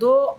2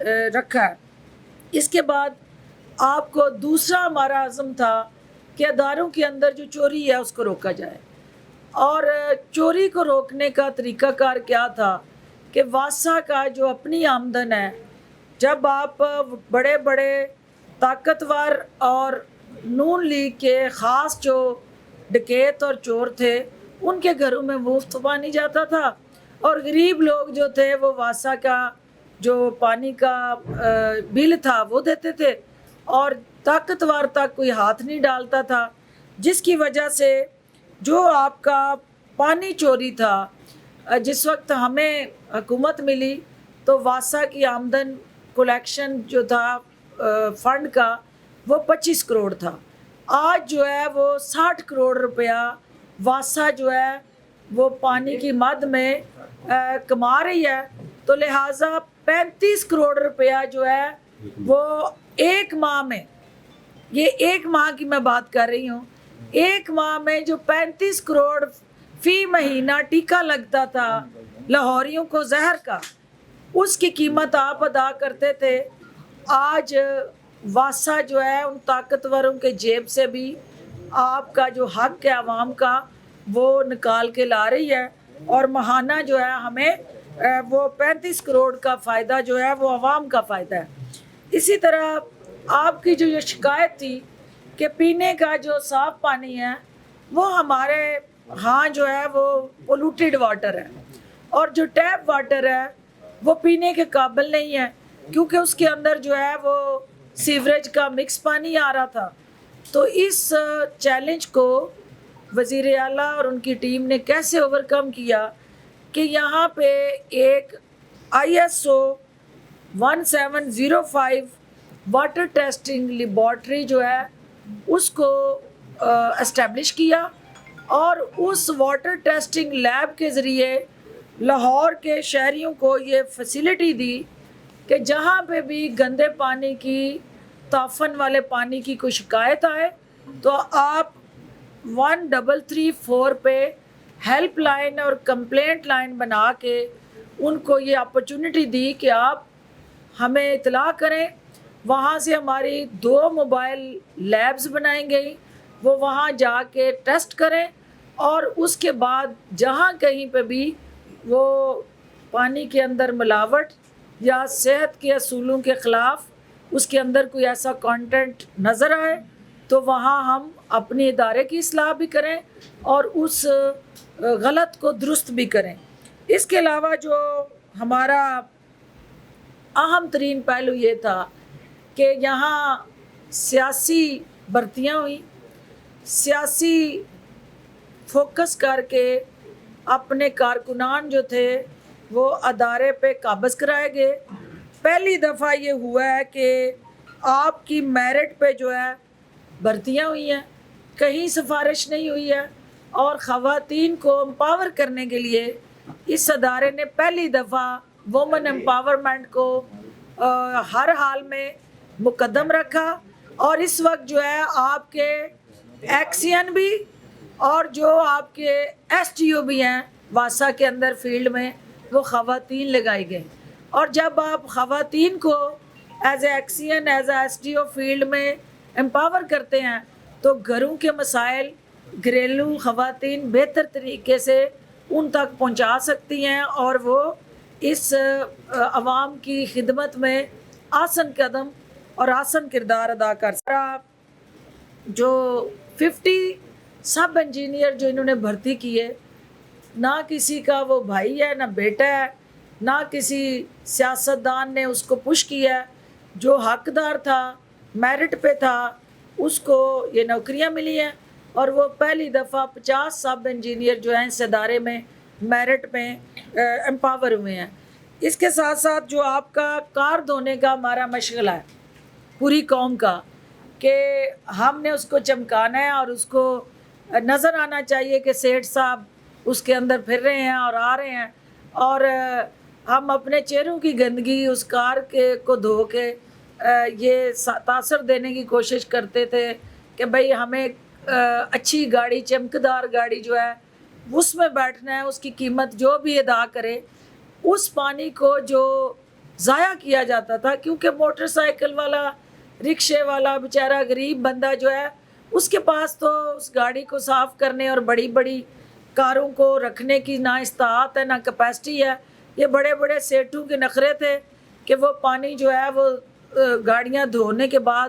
رکھا ہے۔ اس کے بعد آپ کو دوسرا ہمارا عزم تھا کہ اداروں کے اندر جو چوری ہے اس کو روکا جائے، اور چوری کو روکنے کا طریقہ کار کیا تھا کہ واسا کا جو اپنی آمدن ہے، جب آپ بڑے بڑے طاقتور اور نون لیگ کے خاص جو ڈکیت اور چور تھے ان کے گھروں میں مفت پانی جاتا تھا، اور غریب لوگ جو تھے وہ واسا کا جو پانی کا بل تھا وہ دیتے تھے، اور طاقتور تک کوئی ہاتھ نہیں ڈالتا تھا، جس کی وجہ سے جو آپ کا پانی چوری تھا، جس وقت ہمیں حکومت ملی تو واسا کی آمدن کلیکشن جو تھا فنڈ کا وہ 25 کروڑ تھا۔ آج جو ہے وہ 60 کروڑ روپیہ واسا جو ہے وہ پانی کی مد میں کما رہی ہے، تو لہٰذا 35 کروڑ روپیہ جو ہے وہ ایک ماہ میں، یہ ایک ماہ کی میں بات کر رہی ہوں، ایک ماہ میں جو 35 کروڑ فی مہینہ ٹیکہ لگتا تھا لاہوریوں کو زہر کا، اس کی قیمت آپ ادا کرتے تھے۔ آج واسا جو ہے ان طاقتوروں کے جیب سے بھی آپ کا جو حق ہے عوام کا وہ نکال کے لا رہی ہے، اور ماہانہ جو ہے ہمیں وہ 35 کروڑ کا فائدہ جو ہے وہ عوام کا فائدہ ہے۔ اسی طرح آپ کی جو یہ شکایت تھی کہ پینے کا جو صاف پانی ہے وہ ہمارے ہاں جو ہے وہ پولوٹیڈ واٹر ہے، اور جو ٹیپ واٹر ہے وہ پینے کے قابل نہیں ہے، کیونکہ اس کے اندر جو ہے وہ سیوریج کا مکس پانی آ رہا تھا۔ تو اس چیلنج کو وزیر اعلیٰ اور ان کی ٹیم نے کیسے اوورکم کیا کہ یہاں پہ ایک ISO 1705 واٹر ٹیسٹنگ لیبارٹری جو ہے اس کو اسٹیبلش کیا، اور اس واٹر ٹیسٹنگ لیب کے ذریعے لاہور کے شہریوں کو یہ فیسلٹی دی کہ جہاں پہ بھی گندے پانی کی، تعفن والے پانی کی کوئی شکایت آئے تو آپ 1334 پہ ہیلپ لائن اور کمپلینٹ لائن بنا کے ان کو یہ اپرچونٹی دی کہ آپ ہمیں اطلاع کریں۔ وہاں سے ہماری 2 موبائل لیبز بنائی گئی، وہ وہاں جا کے ٹیسٹ کریں، اور اس کے بعد جہاں کہیں پہ بھی وہ پانی کے اندر ملاوٹ یا صحت کے اصولوں کے خلاف اس کے اندر کوئی ایسا کانٹینٹ نظر آئے تو وہاں ہم اپنے ادارے کی اصلاح بھی کریں اور اس غلط کو درست بھی کریں۔ اس کے علاوہ جو ہمارا اہم ترین پہلو یہ تھا کہ یہاں سیاسی بھرتیاں ہوئیں، سیاسی فوکس کر کے اپنے کارکنان جو تھے وہ ادارے پہ قابض کرائے گئے۔ پہلی دفعہ یہ ہوا ہے کہ آپ کی میرٹ پہ جو ہے بھرتیاں ہوئی ہیں، کہیں سفارش نہیں ہوئی ہے، اور خواتین کو امپاور کرنے کے لیے اس ادارے نے پہلی دفعہ وومن امپاورمنٹ کو ہر حال میں مقدم رکھا، اور اس وقت جو ہے آپ کے ایکسین بھی اور جو آپ کے SDO بھی ہیں واسا کے اندر فیلڈ میں وہ خواتین لگائی گئی، اور جب آپ خواتین کو as a XEN as a SDO field میں امپاور کرتے ہیں تو گھروں کے مسائل گھریلو خواتین بہتر طریقے سے ان تک پہنچا سکتی ہیں، اور وہ اس عوام کی خدمت میں آسن قدم اور آسن کردار ادا کر سکتا۔ جو 50 سب انجینئر جو انہوں نے بھرتی کیے، نہ کسی کا وہ بھائی ہے نہ بیٹا ہے، نہ کسی سیاستدان نے اس کو پش کیا ہے، جو حقدار تھا میرٹ پہ تھا اس کو یہ نوکریاں ملی ہیں، اور وہ پہلی دفعہ 50 سب انجینئر جو ہیں اس ادارے میں میرٹ میں امپاور ہوئے ہیں۔ اس کے ساتھ ساتھ جو آپ کا کار دھونے کا ہمارا مشغلہ ہے پوری قوم کا، کہ ہم نے اس کو چمکانا ہے اور اس کو نظر آنا چاہیے کہ سیٹھ صاحب اس کے اندر پھر رہے ہیں اور آ رہے ہیں، اور ہم اپنے چہروں کی گندگی اس کار کے کو دھو کے یہ تاثر دینے کی کوشش کرتے تھے کہ بھئی ہمیں اچھی گاڑی، چمکدار گاڑی جو ہے اس میں بیٹھنا ہے، اس کی قیمت جو بھی ادا کرے۔ اس پانی کو جو ضائع کیا جاتا تھا، کیونکہ موٹر سائیکل والا، رکشے والا بیچارہ غریب بندہ جو ہے اس کے پاس تو اس گاڑی کو صاف کرنے اور بڑی بڑی کاروں کو رکھنے کی نہ استطاعت ہے نہ کیپیسٹی ہے. یہ بڑے بڑے سیٹوں کے نخرے تھے کہ وہ پانی جو ہے وہ گاڑیاں دھونے کے بعد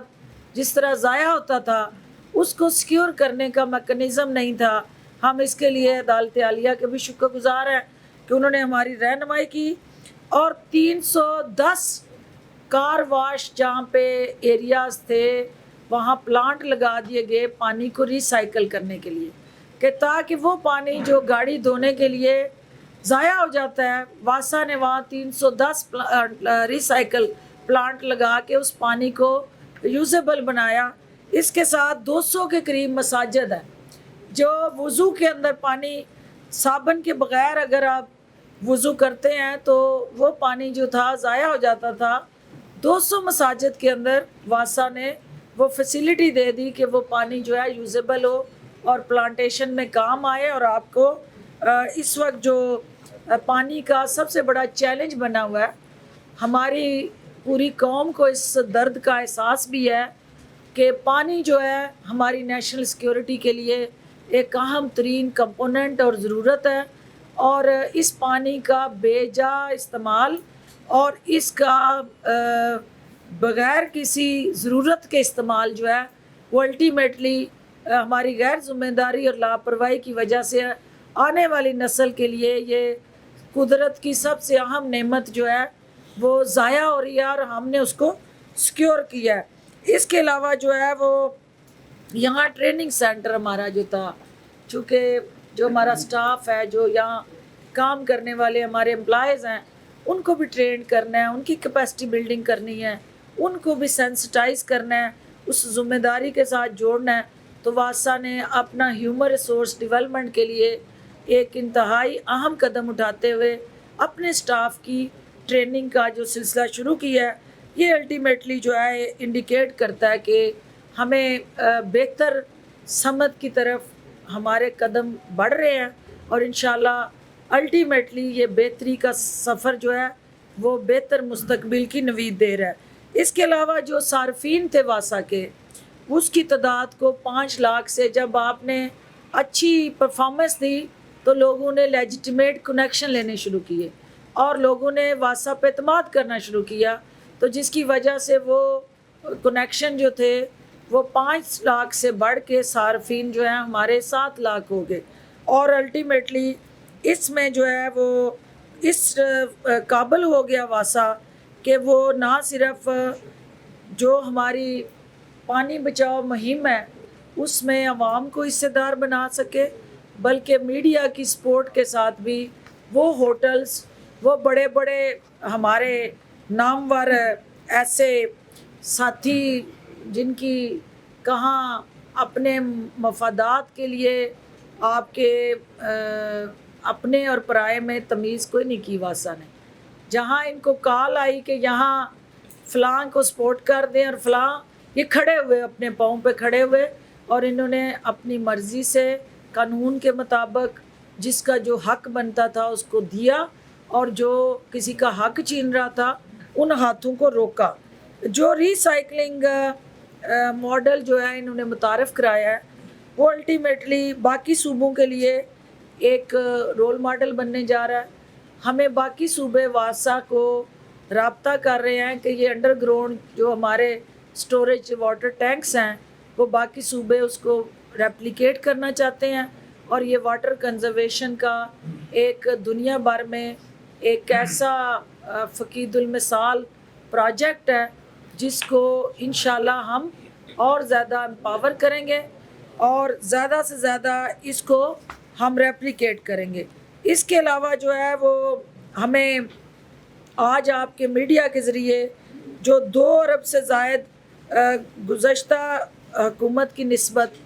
جس طرح ضائع ہوتا تھا اس کو سیکیور کرنے کا میکنزم نہیں تھا. ہم اس کے لیے عدالت عالیہ کے بھی شکر گزار ہیں کہ انہوں نے ہماری رہنمائی کی، اور 310 کار واش جہاں پہ ایریاز تھے وہاں پلانٹ لگا دیے گئے پانی کو ریسائیکل کرنے کے لیے، کہ تاکہ وہ پانی جو گاڑی دھونے کے لیے ضائع ہو جاتا ہے، واسا نے وہاں 310 ریسائیکل پلانٹ لگا کے اس پانی کو یوزیبل بنایا. اس کے ساتھ 200 کے قریب مساجد ہیں جو وضو کے اندر پانی صابن کے بغیر اگر آپ وضو کرتے ہیں تو وہ پانی جو تھا ضائع ہو جاتا تھا. 200 مساجد کے اندر واسا نے وہ فیسیلیٹی دے دی کہ وہ پانی جو ہے یوزیبل ہو اور پلانٹیشن میں کام آئے. اور آپ کو اس وقت جو پانی کا سب سے بڑا چیلنج بنا ہوا ہے، ہماری پوری قوم کو اس درد کا احساس بھی ہے کہ پانی جو ہے ہماری نیشنل سیکیورٹی کے لیے ایک اہم ترین کمپوننٹ اور ضرورت ہے، اور اس پانی کا بے جا استعمال اور اس کا بغیر کسی ضرورت کے استعمال جو ہے وہ الٹیمیٹلی ہماری غیر ذمہ داری اور لاپرواہی کی وجہ سے آنے والی نسل کے لیے یہ قدرت کی سب سے اہم نعمت جو ہے وہ ضائع ہو رہی ہے، اور ہم نے اس کو سیکیور کیا ہے. اس کے علاوہ جو ہے وہ یہاں ٹریننگ سینٹر ہمارا جو تھا، چونکہ جو ہمارا سٹاف ہے، جو یہاں کام کرنے والے ہمارے امپلائیز ہیں، ان کو بھی ٹرین کرنا ہے، ان کی کیپیسٹی بلڈنگ کرنی ہے، ان کو بھی سینسٹائز کرنا ہے، اس ذمہ داری کے ساتھ جوڑنا ہے. تو واسا نے اپنا ہیومن ریسورس ڈیولپمنٹ کے لیے ایک انتہائی اہم قدم اٹھاتے ہوئے اپنے سٹاف کی ٹریننگ کا جو سلسلہ شروع کیا ہے. یہ الٹیمیٹلی جو ہے انڈیکیٹ کرتا ہے کہ ہمیں بہتر سمت کی طرف ہمارے قدم بڑھ رہے ہیں، اور انشاءاللہ الٹیمیٹلی یہ بہتری کا سفر جو ہے وہ بہتر مستقبل کی نوید دے رہا ہے. اس کے علاوہ جو صارفین تھے واسا کے، اس کی تعداد کو 5 لاکھ سے جب آپ نے اچھی پرفارمنس دی تو لوگوں نے لیجیٹیمیٹ کنیکشن لینے شروع کیے اور لوگوں نے واسا پہ اعتماد کرنا شروع کیا، تو جس کی وجہ سے وہ کنیکشن جو تھے وہ 5 لاکھ سے بڑھ کے صارفین جو ہیں ہمارے 7 لاکھ ہو گئے. اور الٹیمیٹلی اس میں جو ہے وہ اس قابل ہو گیا واسا کہ وہ نہ صرف جو ہماری پانی بچاؤ مہم ہے اس میں عوام کو حصے دار بنا سکے، بلکہ میڈیا کی سپورٹ کے ساتھ بھی وہ ہوٹلز، وہ بڑے بڑے ہمارے نامور ایسے ساتھی جن کی کہاں اپنے مفادات کے لیے آپ کے اپنے اور پرائے میں تمیز کوئی نہیں کی واسا نے. جہاں ان کو کال آئی کہ یہاں فلاں کو سپورٹ کر دیں اور فلاں، یہ کھڑے ہوئے اپنے پاؤں پہ کھڑے ہوئے اور انہوں نے اپنی مرضی سے قانون کے مطابق جس کا جو حق بنتا تھا اس کو دیا، اور جو کسی کا حق چھین رہا تھا ان ہاتھوں کو روکا. جو ریسائکلنگ ماڈل جو ہے انہوں نے متعارف کرایا ہے وہ الٹیمیٹلی باقی صوبوں کے لیے ایک رول ماڈل بننے جا رہا ہے. ہمیں باقی صوبے واسا کو رابطہ کر رہے ہیں کہ یہ انڈر گراؤنڈ جو ہمارے سٹوریج واٹر ٹینکس ہیں وہ باقی صوبے اس کو ریپلیکیٹ کرنا چاہتے ہیں، اور یہ واٹر کنزرویشن کا ایک دنیا بھر میں ایک ایسا فقید المثال پروجیکٹ ہے جس کو انشاءاللہ ہم اور زیادہ امپاور کریں گے اور زیادہ سے زیادہ اس کو ہم ریپلیکیٹ کریں گے. اس کے علاوہ جو ہے وہ ہمیں آج آپ کے میڈیا کے ذریعے جو 2 ارب سے زائد گزشتہ حکومت کی نسبت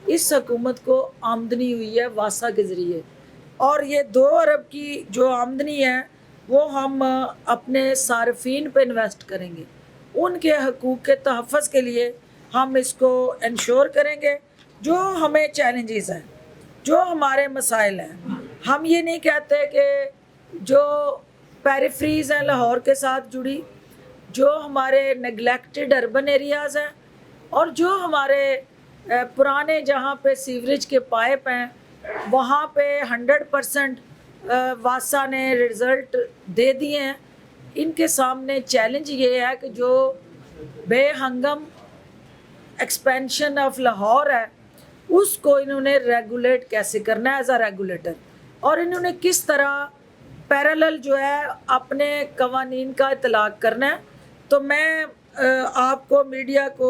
اس حکومت کو آمدنی ہوئی ہے واسا کے ذریعے، اور یہ 2 ارب کی جو آمدنی ہے وہ ہم اپنے صارفین پہ انویسٹ کریں گے. ان کے حقوق کے تحفظ کے لیے ہم اس کو انشور کریں گے. جو ہمیں چیلنجز ہیں، جو ہمارے مسائل ہیں، ہم یہ نہیں کہتے کہ جو پیریفریز ہیں لاہور کے ساتھ جڑی، جو ہمارے نگلیکٹڈ اربن ایریاز ہیں، اور جو ہمارے پرانے جہاں پہ سیوریج کے پائپ ہیں وہاں پہ 100% واسا نے رزلٹ دے دیے ہیں۔ ان کے سامنے چیلنج یہ ہے کہ جو بے ہنگم ایکسپینشن آف لاہور ہے اس کو انہوں نے ریگولیٹ کیسے کرنا ہے ایز اے ریگولیٹر، اور انہوں نے کس طرح پیرالل جو ہے اپنے قوانین کا اطلاق کرنا ہے۔ تو میں آپ کو میڈیا کو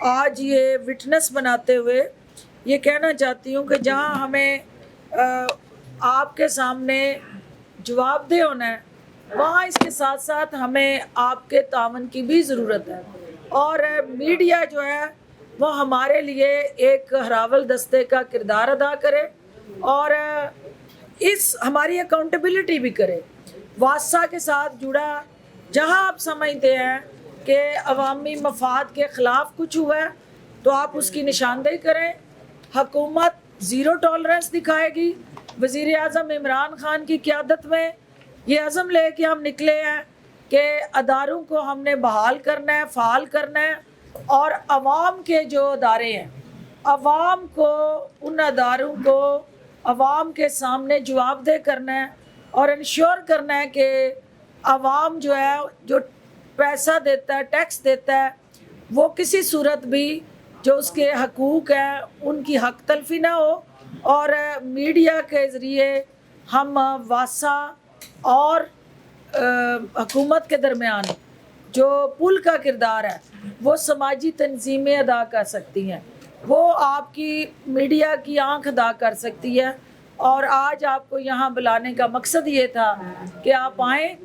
آج یہ وٹنس بناتے ہوئے یہ کہنا چاہتی ہوں کہ جہاں ہمیں آپ کے سامنے جواب دہ ہونا ہے وہاں اس کے ساتھ ساتھ ہمیں آپ کے تعاون کی بھی ضرورت ہے، اور میڈیا جو ہے وہ ہمارے لیے ایک ہراول دستے کا کردار ادا کرے اور اس ہماری اکاؤنٹیبلٹی بھی کرے۔ واسا کے ساتھ جڑا جہاں آپ سمجھتے ہیں کہ عوامی مفاد کے خلاف کچھ ہوا ہے تو آپ اس کی نشاندہی کریں۔ حکومت زیرو ٹالرنس دکھائے گی۔ وزیر اعظم عمران خان کی قیادت میں یہ عزم لے کے ہم نکلے ہیں کہ اداروں کو ہم نے بحال کرنا ہے، فعال کرنا ہے، اور عوام کے جو ادارے ہیں عوام کو ان اداروں کو عوام کے سامنے جواب دہ کرنا ہے اور انشور کرنا ہے کہ عوام جو ہے جو پیسہ دیتا ہے، ٹیکس دیتا ہے، وہ کسی صورت بھی جو اس کے حقوق ہیں ان کی حق تلفی نہ ہو۔ اور میڈیا کے ذریعے ہم واسا اور حکومت کے درمیان جو پل کا کردار ہے وہ سماجی تنظیمیں ادا کر سکتی ہیں، وہ آپ کی میڈیا کی آنکھ ادا کر سکتی ہے۔ اور آج آپ کو یہاں بلانے کا مقصد یہ تھا کہ آپ آئیں،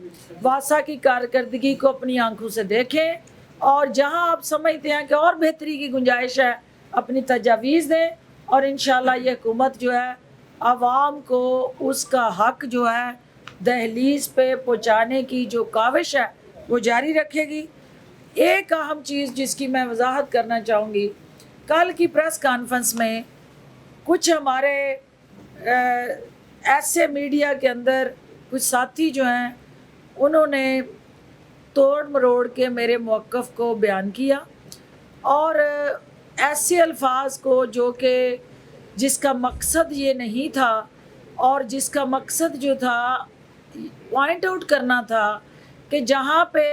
واسا کی کارکردگی کو اپنی آنکھوں سے دیکھیں، اور جہاں آپ سمجھتے ہیں کہ اور بہتری کی گنجائش ہے اپنی تجاویز دیں، اور انشاءاللہ یہ حکومت جو ہے عوام کو اس کا حق جو ہے دہلیز پہ پہنچانے کی جو کاوش ہے وہ جاری رکھے گی۔ ایک اہم چیز جس کی میں وضاحت کرنا چاہوں گی، کل کی پریس کانفرنس میں کچھ ہمارے ایسے میڈیا کے اندر کچھ ساتھی جو ہیں انہوں نے توڑ مروڑ کے میرے موقف کو بیان کیا، اور ایسے الفاظ کو جو کہ جس کا مقصد یہ نہیں تھا، اور جس کا مقصد جو تھا پوائنٹ آؤٹ کرنا تھا کہ جہاں پہ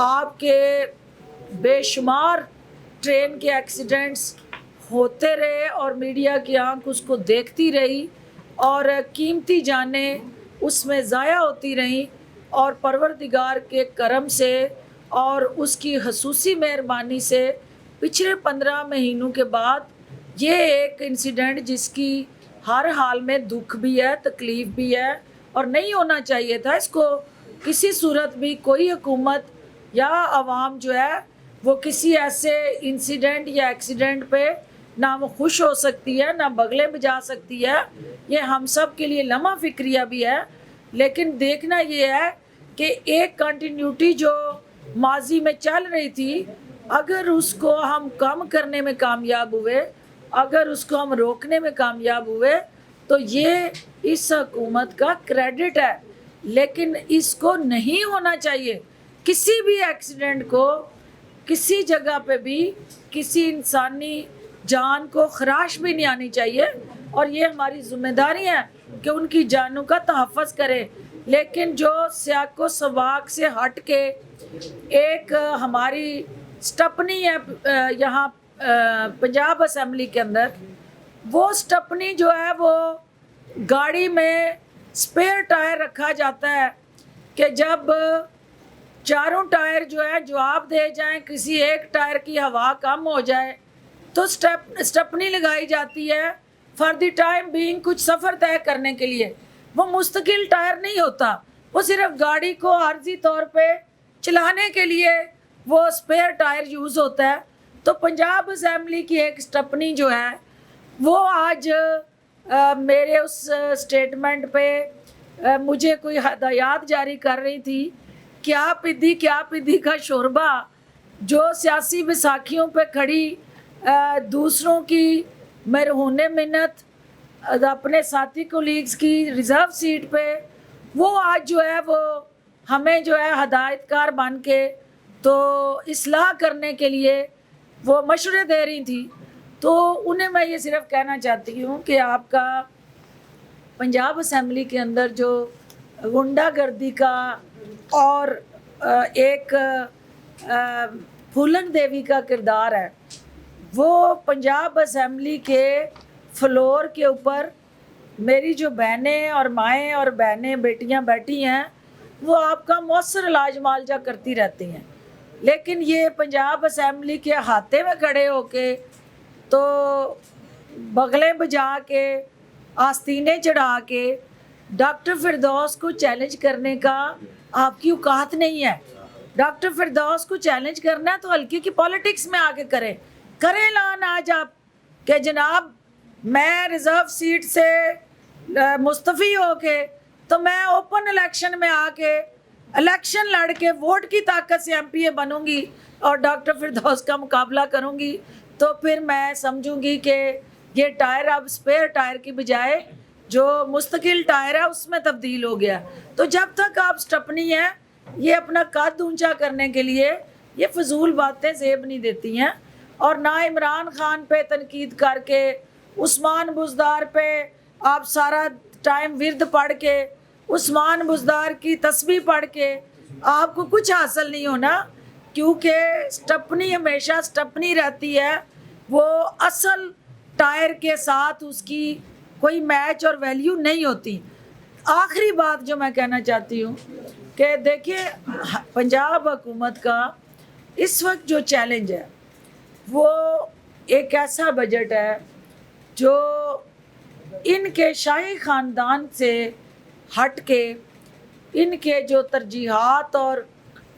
آپ کے بے شمار ٹرین کے ایکسیڈنٹس ہوتے رہے اور میڈیا کی آنکھ اس کو دیکھتی رہی اور قیمتی جانیں اس میں ضائع ہوتی رہیں، اور پروردگار کے کرم سے اور اس کی خصوصی مہربانی سے پچھلے 15 مہینوں کے بعد یہ ایک انسیڈنٹ جس کی ہر حال میں دکھ بھی ہے، تکلیف بھی ہے، اور نہیں ہونا چاہیے تھا، اس کو کسی صورت بھی کوئی حکومت یا عوام جو ہے وہ کسی ایسے انسیڈنٹ یا ایکسیڈنٹ پہ نہ وہ خوش ہو سکتی ہے، نہ بغلے بجا سکتی ہے۔ یہ ہم سب کے لیے لمحہ فکریہ بھی ہے، لیکن دیکھنا یہ ہے کہ ایک کنٹینیوٹی جو ماضی میں چل رہی تھی، اگر اس کو ہم کم کرنے میں کامیاب ہوئے، اگر اس کو ہم روکنے میں کامیاب ہوئے تو یہ اس حکومت کا کریڈٹ ہے، لیکن اس کو نہیں ہونا چاہیے۔ کسی بھی ایکسیڈنٹ کو کسی جگہ پہ بھی کسی انسانی جان کو خراش بھی نہیں آنی چاہیے، اور یہ ہماری ذمہ داری ہے کہ ان کی جانوں کا تحفظ کرے۔ لیکن جو سیاق و سباق سے ہٹ کے ایک ہماری سٹپنی ہے یہاں پنجاب اسمبلی کے اندر، وہ سٹپنی جو ہے وہ گاڑی میں سپیئر ٹائر رکھا جاتا ہے کہ جب چاروں ٹائر جو ہے جواب دے جائیں، کسی ایک ٹائر کی ہوا کم ہو جائے تو سٹپنی لگائی جاتی ہے فار دی ٹائم بینگ، کچھ سفر طے کرنے کے لیے۔ وہ مستقل ٹائر نہیں ہوتا، وہ صرف گاڑی کو عارضی طور پہ چلانے کے لیے وہ سپیئر ٹائر یوز ہوتا ہے۔ تو پنجاب اسمبلی کی ایک سٹپنی جو ہے وہ آج میرے اس سٹیٹمنٹ پہ مجھے کوئی ہدایات جاری کر رہی تھی، کیا پدی کا شوربہ، جو سیاسی بیساکھیوں پہ کھڑی دوسروں کی مرہون منت اپنے ساتھی کولیگز کی ریزرو سیٹ پہ، وہ آج جو ہے وہ ہمیں جو ہے ہدایت کار بن کے تو اصلاح کرنے کے لیے وہ مشورے دے رہی تھیں. تو انہیں میں یہ صرف کہنا چاہتی ہوں کہ آپ کا پنجاب اسمبلی کے اندر جو غنڈہ گردی کا اور ایک پھولن دیوی کا کردار ہے، وہ پنجاب اسمبلی کے فلور کے اوپر میری جو بہنیں اور مائیں اور بہنیں بیٹیاں بیٹھی ہیں وہ آپ کا مؤثر علاج معالجہ کرتی رہتی ہیں، لیکن یہ پنجاب اسمبلی کے احاطے میں کھڑے ہو کے تو بغلیں بجا کے آستینے چڑھا کے ڈاکٹر فردوس کو چیلنج کرنے کا آپ کی اوقات نہیں ہے. ڈاکٹر فردوس کو چیلنج کرنا ہے تو ہلکے کی پالیٹکس میں آ کے کریں اعلان آج آپ کہ جناب میں ریزرو سیٹ سے مستعفی ہو کے تو میں اوپن الیکشن میں آ کے الیکشن لڑ کے ووٹ کی طاقت سے MP بنوں گی اور ڈاکٹر فردوس کا مقابلہ کروں گی، تو پھر میں سمجھوں گی کہ یہ ٹائر اب اسپیئر ٹائر کی بجائے جو مستقل ٹائر ہے اس میں تبدیل ہو گیا. تو جب تک آپ سٹپنی ہیں یہ اپنا قد اونچا کرنے کے لیے یہ فضول باتیں زیب نہیں دیتی ہیں، اور نہ عمران خان پہ تنقید کر کے عثمان بزدار پہ آپ سارا ٹائم ورد پڑھ کے عثمان بزدار کی تسبیح پڑھ کے آپ کو کچھ حاصل نہیں ہونا، کیونکہ سٹپنی ہمیشہ سٹپنی رہتی ہے، وہ اصل ٹائر کے ساتھ اس کی کوئی میچ اور ویلیو نہیں ہوتی. آخری بات جو میں کہنا چاہتی ہوں کہ دیکھیے پنجاب حکومت کا اس وقت جو چیلنج ہے وہ ایک ایسا بجٹ ہے جو ان کے شاہی خاندان سے ہٹ کے ان کے جو ترجیحات اور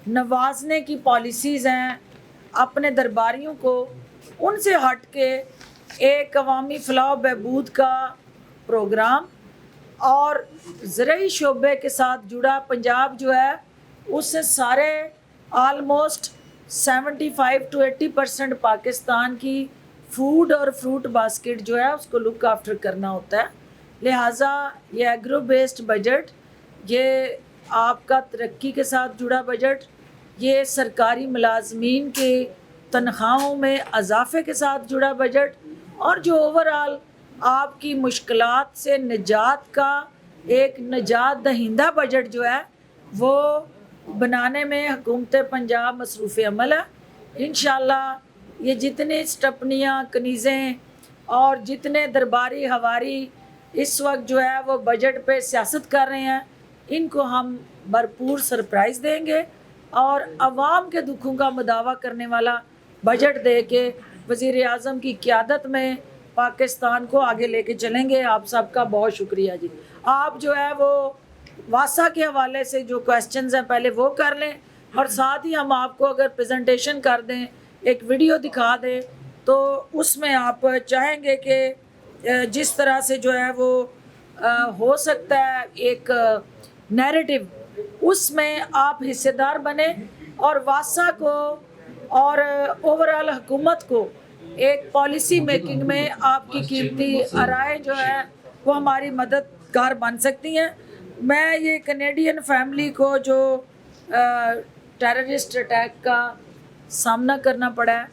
نوازنے کی پالیسیز ہیں اپنے درباریوں کو، ان سے ہٹ کے ایک عوامی فلاح و بہبود کا پروگرام اور زرعی شعبے کے ساتھ جڑا پنجاب جو ہے اس سے سارے آلموسٹ 75 to 80% پاکستان کی فوڈ اور فروٹ باسکٹ جو ہے اس کو لک آفٹر کرنا ہوتا ہے. لہٰذا یہ ایگرو بیسڈ بجٹ، یہ آپ کا ترقی کے ساتھ جڑا بجٹ، یہ سرکاری ملازمین کے تنخواہوں میں اضافے کے ساتھ جڑا بجٹ، اور جو اوورآل آپ کی مشکلات سے نجات کا ایک نجات دہندہ بجٹ جو ہے وہ بنانے میں حکومت پنجاب مصروف عمل ہے. انشاءاللہ یہ جتنی سٹپنیاں کنیزیں اور جتنے درباری ہواری اس وقت جو ہے وہ بجٹ پہ سیاست کر رہے ہیں ان کو ہم بھرپور سرپرائز دیں گے اور عوام کے دکھوں کا مداوع کرنے والا بجٹ دے کے وزیر اعظم کی قیادت میں پاکستان کو آگے لے کے چلیں گے. آپ سب کا بہت شکریہ جی. آپ جو ہے وہ واسا کے حوالے سے جو کویسچنز ہیں پہلے وہ کر لیں، اور ساتھ ہی ہم آپ کو اگر پریزنٹیشن کر دیں، ایک ویڈیو دکھا دیں، تو اس میں آپ چاہیں گے کہ جس طرح سے جو ہے وہ ہو سکتا ہے ایک نیریٹو، اس میں آپ حصے دار بنیں اور واسا کو اور اوورآل حکومت کو ایک پالیسی میکنگ میں آپ کی قیمتی رائے جو ہے وہ ہماری مددگار بن سکتی ہیں. میں یہ کینیڈین فیملی کو جو ٹیررسٹ اٹیک کا سامنا کرنا پڑا ہے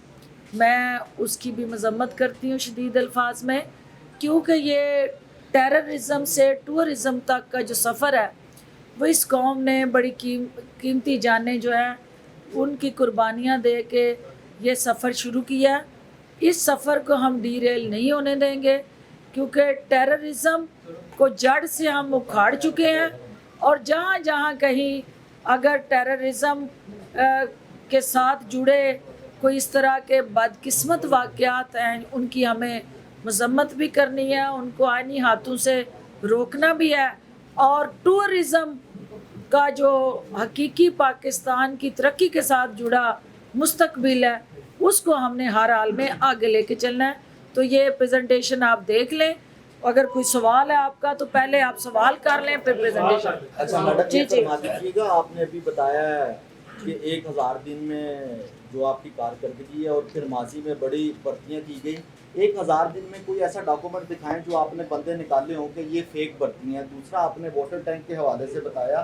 میں اس کی بھی مذمت کرتی ہوں شدید الفاظ میں، کیونکہ یہ ٹیررزم سے ٹورزم تک کا جو سفر ہے وہ اس قوم نے بڑی قیمتی جانیں جو ہیں ان کی قربانیاں دے کے یہ سفر شروع کیا ہے. اس سفر کو ہم ڈی ریل نہیں ہونے دیں گے، کیونکہ ٹیررزم کو جڑ سے ہم اکھاڑ چکے ہیں، اور جہاں جہاں کہیں اگر ٹیررزم کے ساتھ جڑے کوئی اس طرح کے بدقسمت واقعات ہیں ان کی ہمیں مذمت بھی کرنی ہے، ان کو آئینی ہاتھوں سے روکنا بھی ہے، اور ٹورزم کا جو حقیقی پاکستان کی ترقی کے ساتھ جڑا مستقبل ہے اس کو ہم نے ہر حال میں آگے لے کے چلنا ہے. تو یہ پریزنٹیشن آپ دیکھ لیں، اگر کوئی سوال ہے آپ کا تو پہلے آپ سوال کر لیں پھر پریزنٹیشن. اچھا میڈم یہ فرما دیجیے گا، آپ نے ابھی بتایا ہے کہ 1000 دن میں جو آپ کی کارکردگی ہے اور پھر ماضی میں بڑی بھرتیاں کی گئی، 1000 دن میں کوئی ایسا ڈاکومنٹ دکھائیں جو آپ نے بندے نکالے ہوں کہ یہ فیک بھرتی ہیں. دوسرا آپ نے واٹر ٹینک کے حوالے سے بتایا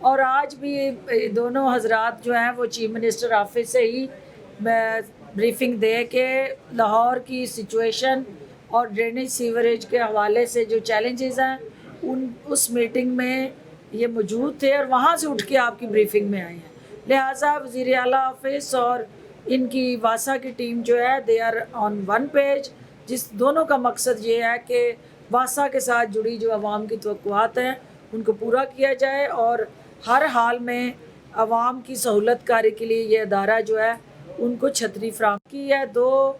اور آج بھی دونوں حضرات جو ہیں وہ چیف منسٹر آفس سے ہی بریفنگ دے کے لاہور کی سچویشن اور ڈرینیج سیوریج کے حوالے سے جو چیلنجز ہیں اس میٹنگ میں یہ موجود تھے اور وہاں سے اٹھ کے آپ کی بریفنگ میں آئے ہیں. لہٰذا وزیر اعلیٰ آفس اور ان کی واسا کی ٹیم جو ہے they are on one page, جس دونوں کا مقصد یہ ہے کہ واسا کے ساتھ جڑی جو عوام کی توقعات ہیں ان کو پورا کیا جائے اور ہر حال میں عوام کی سہولت کاری کے لیے یہ ادارہ جو ہے ان کو چھتری فراہم کی ہے. 2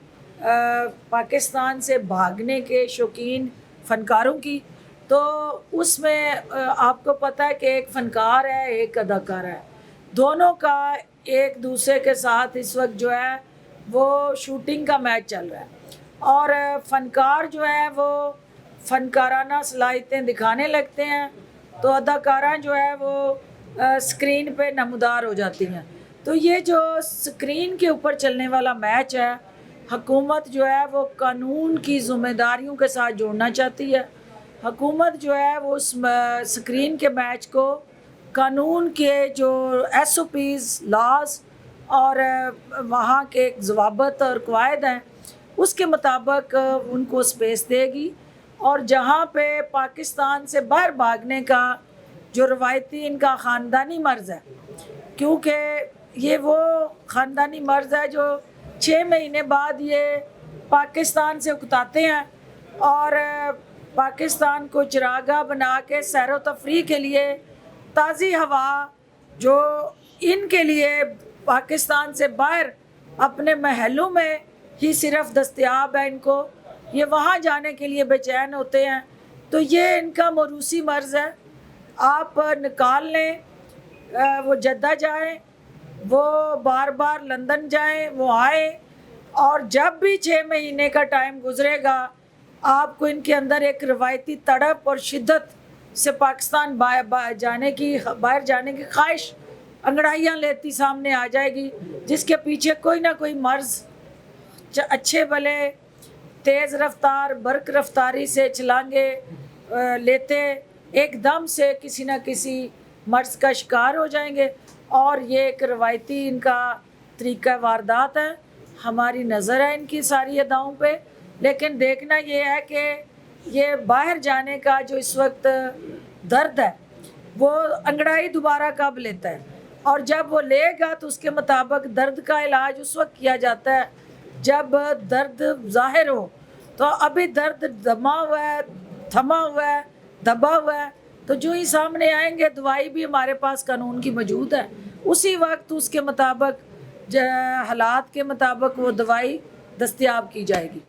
پاکستان سے بھاگنے کے شوقین فنکاروں کی، تو اس میں آپ کو پتہ ہے کہ ایک فنکار ہے ایک اداکار ہے، دونوں کا ایک دوسرے کے ساتھ اس وقت جو ہے وہ شوٹنگ کا میچ چل رہا ہے اور فنکار جو ہے وہ فنکارانہ صلاحیتیں دکھانے لگتے ہیں تو اداکارہ جو ہے وہ اسکرین پہ نمودار ہو جاتی ہیں. تو یہ جو اسکرین کے اوپر چلنے والا میچ ہے، حکومت جو ہے وہ قانون کی ذمہ داریوں کے ساتھ جوڑنا چاہتی ہے. حکومت جو ہے وہ اس اسکرین کے میچ کو قانون کے جو SOPs لاز اور وہاں کے ضوابط اور قواعد ہیں اس کے مطابق ان کو اسپیس دے گی. اور جہاں پہ پاکستان سے باہر بھاگنے کا جو روایتی ان کا خاندانی مرض ہے، کیونکہ یہ وہ خاندانی مرض ہے جو 6 مہینے بعد یہ پاکستان سے اکتاتے ہیں اور پاکستان کو چراغاہ بنا کے سیر و تفریح کے لیے تازی ہوا جو ان کے لیے پاکستان سے باہر اپنے محلوں میں ہی صرف دستیاب ہے، ان کو یہ وہاں جانے کے لیے بے چین ہوتے ہیں. تو یہ ان کا موروثی مرض ہے. آپ نکال لیں، وہ جدہ جائیں، وہ بار بار لندن جائیں، وہ آئیں، اور جب بھی 6 مہینے کا ٹائم گزرے گا آپ کو ان کے اندر ایک روایتی تڑپ اور شدت سے پاکستان باہر جانے کی خواہش انگڑائیاں لیتی سامنے آ جائے گی، جس کے پیچھے کوئی نہ کوئی مرض اچھے بھلے تیز رفتار برق رفتاری سے چھلانگے لیتے ایک دم سے کسی نہ کسی مرض کا شکار ہو جائیں گے. اور یہ ایک روایتی ان کا طریقہ واردات ہے. ہماری نظر ہے ان کی ساری اداؤں پہ، لیکن دیکھنا یہ ہے کہ یہ باہر جانے کا جو اس وقت درد ہے وہ انگڑائی دوبارہ کب لیتا ہے، اور جب وہ لے گا تو اس کے مطابق درد کا علاج اس وقت کیا جاتا ہے جب درد ظاہر ہو. تو ابھی درد دما ہوا ہے، تھما ہوا ہے، دبا ہوا ہے، تو جو ہی سامنے آئیں گے دوائی بھی ہمارے پاس قانون کی موجود ہے، اسی وقت اس کے مطابق حالات کے مطابق وہ دوائی دستیاب کی جائے گی.